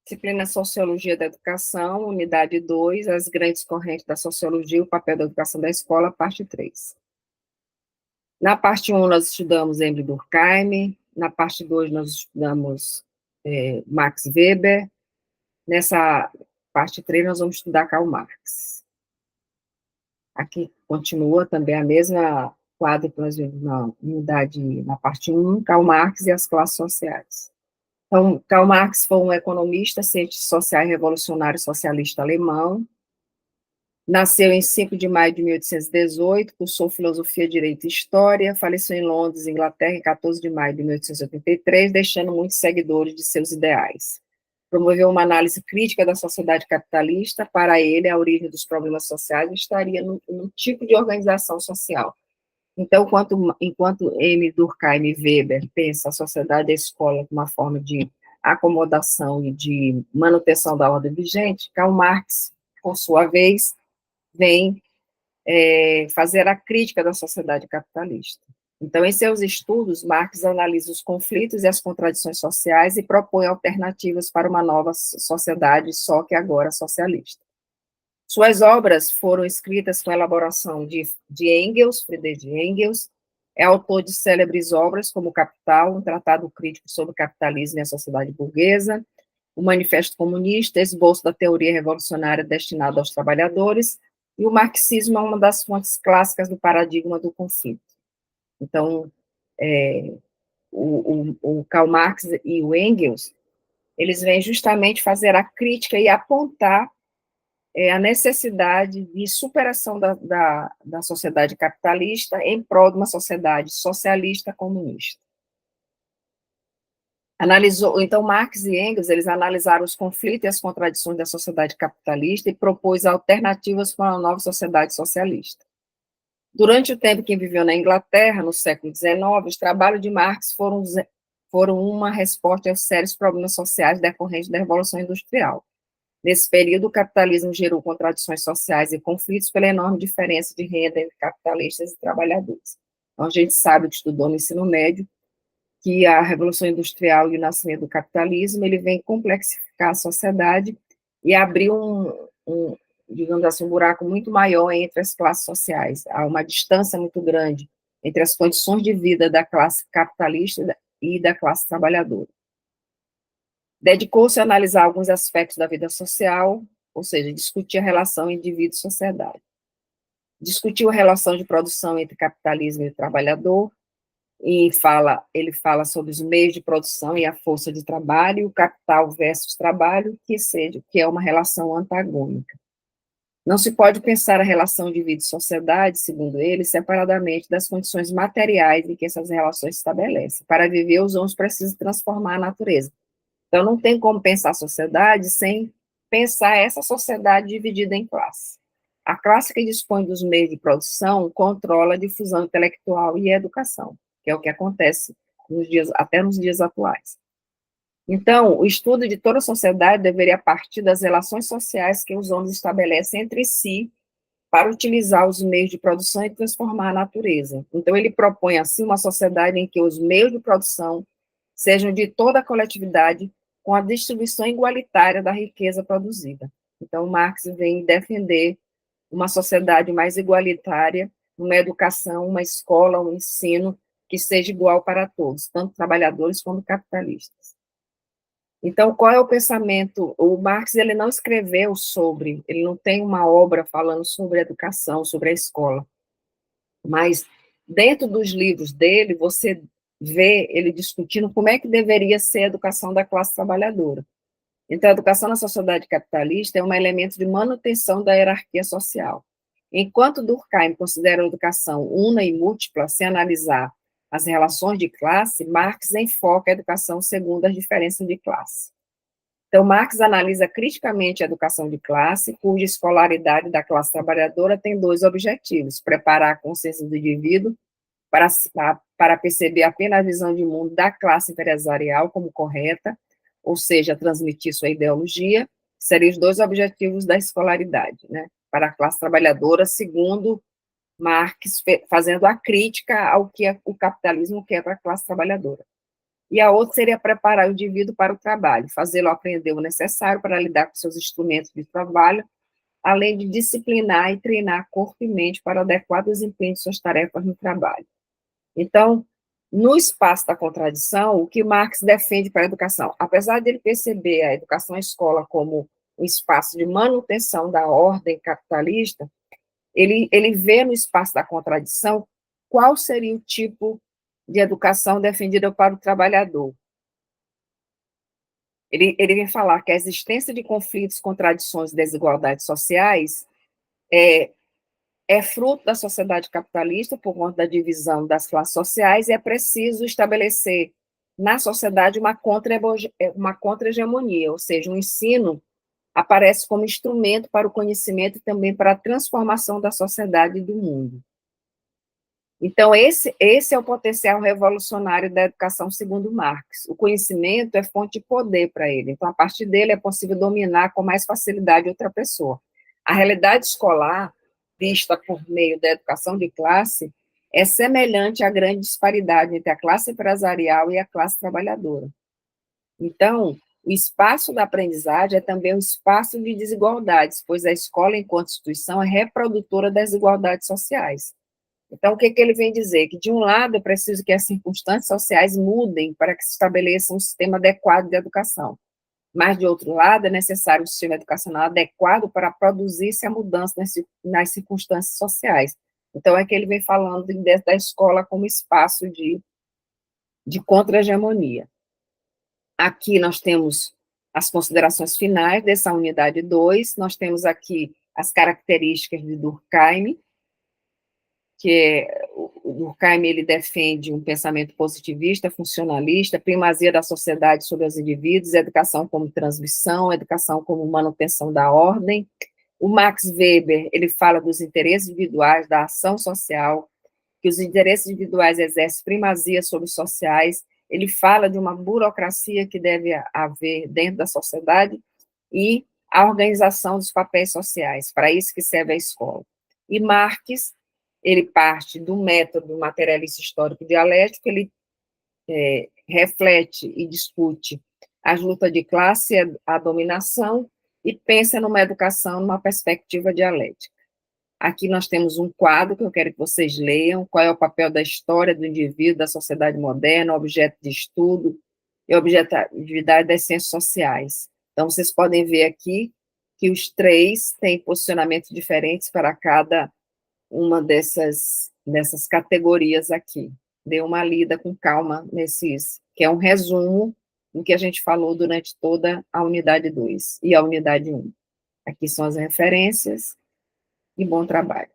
Disciplina Sociologia da Educação, unidade 2, as grandes correntes da sociologia, o papel da educação da escola, parte 3. Na parte 1, nós estudamos Emile Durkheim, na parte 2, nós estudamos Max Weber, nessa parte 3, nós vamos estudar Karl Marx. Aqui continua também a mesma quadro que nós vimos na unidade, na parte 1, Karl Marx e as classes sociais. Então, Karl Marx foi um economista, cientista social e revolucionário socialista alemão. Nasceu em 5 de maio de 1818, cursou filosofia, direito e história, faleceu em Londres, Inglaterra, em 14 de maio de 1883, deixando muitos seguidores de seus ideais. Promoveu uma análise crítica da sociedade capitalista. Para ele, a origem dos problemas sociais estaria no tipo de organização social. Então, enquanto Emile Durkheim e Weber pensam a sociedade e a escola como uma forma de acomodação e de manutenção da ordem vigente, Karl Marx, por sua vez, vem fazer a crítica da sociedade capitalista. Então, em seus estudos, Marx analisa os conflitos e as contradições sociais e propõe alternativas para uma nova sociedade, só que agora socialista. Suas obras foram escritas com a elaboração de Engels, Friedrich Engels, é autor de célebres obras como Capital, um tratado crítico sobre o capitalismo e a sociedade burguesa, o Manifesto Comunista, esboço da teoria revolucionária destinada aos trabalhadores, e o marxismo é uma das fontes clássicas do paradigma do conflito. Então, o Karl Marx e o Engels, eles vêm justamente fazer a crítica e apontar a necessidade de superação da sociedade capitalista em prol de uma sociedade socialista comunista. Então, Marx e Engels, eles analisaram os conflitos e as contradições da sociedade capitalista e propôs alternativas para uma nova sociedade socialista. Durante o tempo que viveu na Inglaterra, no século XIX, os trabalhos de Marx foram uma resposta aos sérios problemas sociais decorrentes da Revolução Industrial. Nesse período, o capitalismo gerou contradições sociais e conflitos pela enorme diferença de renda entre capitalistas e trabalhadores. Então, a gente sabe, que estudou no ensino médio, que a Revolução Industrial e o nascimento do capitalismo, ele vem complexificar a sociedade e abrir digamos assim, um buraco muito maior entre as classes sociais. Há uma distância muito grande entre as condições de vida da classe capitalista e da classe trabalhadora. Dedicou-se a analisar alguns aspectos da vida social, ou seja, discutir a relação indivíduo-sociedade. Discutiu a relação de produção entre capitalismo e trabalhador, e ele fala sobre os meios de produção e a força de trabalho, o capital versus trabalho, que é uma relação antagônica. Não se pode pensar a relação indivíduo-sociedade, segundo ele, separadamente das condições materiais em que essas relações se estabelecem. Para viver, os homens precisam transformar a natureza. Então, não tem como pensar a sociedade sem pensar essa sociedade dividida em classes. A classe que dispõe dos meios de produção controla a difusão intelectual e a educação, que é o que acontece até nos dias atuais. Então, o estudo de toda a sociedade deveria partir das relações sociais que os homens estabelecem entre si para utilizar os meios de produção e transformar a natureza. Então, ele propõe, assim, uma sociedade em que os meios de produção sejam de toda a coletividade, com a distribuição igualitária da riqueza produzida. Então, Marx vem defender uma sociedade mais igualitária, uma educação, uma escola, um ensino que seja igual para todos, tanto trabalhadores como capitalistas. Então, qual é o pensamento? O Marx, ele não escreveu ele não tem uma obra falando sobre a educação, sobre a escola, mas dentro dos livros dele, você vê ele discutindo como é que deveria ser a educação da classe trabalhadora. Então, a educação na sociedade capitalista é um elemento de manutenção da hierarquia social. Enquanto Durkheim considera a educação una e múltipla, sem analisar as relações de classe, Marx enfoca a educação segundo as diferenças de classe. Então, Marx analisa criticamente a educação de classe, cuja escolaridade da classe trabalhadora tem dois objetivos: preparar a consciência do indivíduo para perceber apenas a visão de mundo da classe empresarial como correta, ou seja, transmitir sua ideologia, seriam os dois objetivos da escolaridade, né? Para a classe trabalhadora, segundo Marx, fazendo a crítica ao que o capitalismo quer para a classe trabalhadora. e a outra seria preparar o indivíduo para o trabalho, fazê-lo aprender o necessário para lidar com seus instrumentos de trabalho, além de disciplinar e treinar corpo e mente para o adequado desempenho de suas tarefas no trabalho. Então, no espaço da contradição, o que Marx defende para a educação, apesar de ele perceber a educação à escola como um espaço de manutenção da ordem capitalista, ele vê no espaço da contradição qual seria o tipo de educação defendida para o trabalhador. Ele vem falar que a existência de conflitos, contradições e desigualdades sociais é fruto da sociedade capitalista por conta da divisão das classes sociais e é preciso estabelecer na sociedade uma contra-hegemonia, ou seja, o ensino aparece como instrumento para o conhecimento e também para a transformação da sociedade e do mundo. Então, esse é o potencial revolucionário da educação segundo Marx. O conhecimento é fonte de poder para ele. Então, a partir dele é possível dominar com mais facilidade outra pessoa. A realidade escolar, vista por meio da educação de classe, é semelhante à grande disparidade entre a classe empresarial e a classe trabalhadora. Então, o espaço da aprendizagem é também um espaço de desigualdades, pois a escola, enquanto instituição, é reprodutora das desigualdades sociais. Então, o que ele vem dizer? Que, de um lado, é preciso que as circunstâncias sociais mudem para que se estabeleça um sistema adequado de educação. Mas, de outro lado, é necessário um sistema educacional adequado para produzir-se a mudança nas circunstâncias sociais. Então, é que ele vem falando da escola como espaço de contra-hegemonia. Aqui nós temos as considerações finais dessa unidade 2, nós temos aqui as características de Durkheim, que o Durkheim ele defende um pensamento positivista, funcionalista, primazia da sociedade sobre os indivíduos, educação como transmissão, educação como manutenção da ordem. O Max Weber, ele fala dos interesses individuais, da ação social, que os interesses individuais exercem primazia sobre os sociais. Ele fala de uma burocracia que deve haver dentro da sociedade e a organização dos papéis sociais, para isso que serve a escola. E Marx, ele parte do método materialista histórico dialético, ele reflete e discute as lutas de classe, a dominação, e pensa numa educação numa perspectiva dialética. Aqui nós temos um quadro que eu quero que vocês leiam, qual é o papel da história do indivíduo, da sociedade moderna, objeto de estudo e objetividade das ciências sociais. Então, vocês podem ver aqui que os três têm posicionamentos diferentes para cada uma dessas categorias aqui. Dê uma lida com calma nesses, que é um resumo do que a gente falou durante toda a unidade 2 e a unidade 1. Aqui são as referências e bom trabalho.